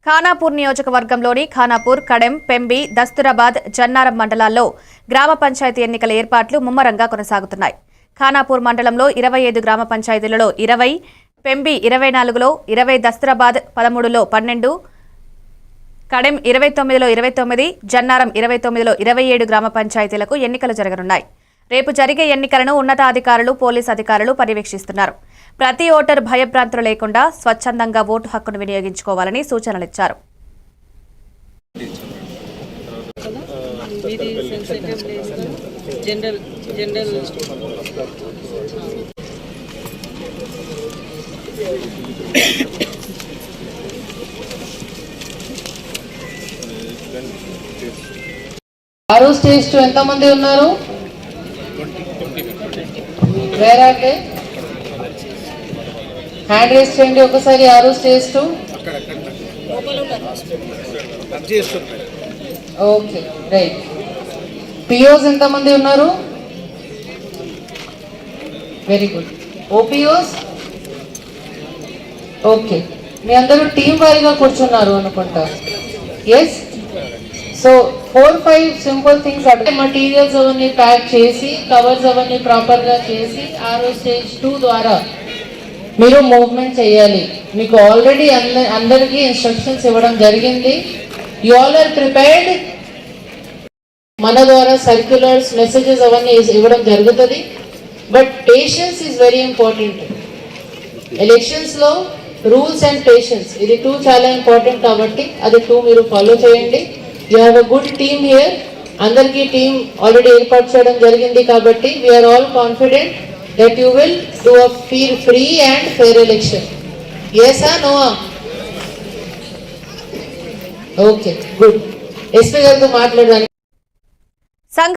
ఖానాపూర్ నియోజకవర్గంలోని ఖానాపూర్, కడెం, పెంబి, దస్తూరాబాద్, జన్నారం మండలాల్లో గ్రామ పంచాయతీ ఎన్నికల ఏర్పాట్లు ముమ్మరంగా కొనసాగుతున్నాయి. ఖానాపూర్ మండలంలో 25 గ్రామ పంచాయతీలలో 20, పెంబి 24లో 20, దస్తూరాబాద్ 13లో 12, కడెం 29లో 29, జన్నారం 29లో 27 గ్రామ పంచాయతీలకు ఎన్నికలు జరగనున్నాయి. రేపు జరిగే ఎన్నికలను ఉన్నతాధికారులు, పోలీసు అధికారులు పర్యవేక్షిస్తున్నారు. ప్రతి ఓటర్ భయభ్రాంతులు లేకుండా స్వచ్ఛందంగా ఓటు హక్కును వినియోగించుకోవాలని సూచనలిచ్చారు. ఆరో స్టేజ్ 2 ఎంతమంది ఉన్నారు? Where are they? Hand raise చేయండి ఒకసారి. ఆరో స్టేజ్ 2. Okay, right. పిఓస్ ఎంతమంది ఉన్నారు? Very good. ఓపీఓస్? ఓకే, మీ అందరూ టీం వారీగా కూర్చున్నారు అనుకుంటా. ఎస్. So 4-5 simple things. అంటే మటీరియల్స్ అవన్నీ ప్యాక్ చేసి, కవర్స్ అవన్నీ ప్రాపర్గా చేసి, ఆరో స్టేజ్ 2 ద్వారా మీరు మూవ్మెంట్ చేయాలి. మీకు ఆల్రెడీ అందరికీ ఇన్స్ట్రక్షన్స్ ఇవ్వడం జరిగింది. You all are prepared. మన ద్వారా సర్క్యులర్స్, మెసేజెస్ అవన్నీ ఇవ్వడం జరుగుతుంది. But patience is very important. ఎలక్షన్స్లో రూల్స్ అండ్ పేషెన్స్, ఇది 2 చాలా ఇంపార్టెంట్. కాబట్టి అది 2 మీరు ఫాలో చేయండి. You have a good team here. అందరికీ టీం ఆల్రెడీ ఏర్పాటు చేయడం జరిగింది. కాబట్టి we are all confident that you will do a free and fair election. Yes or no? Okay, good. SP గారితో మాట్లాడడానికి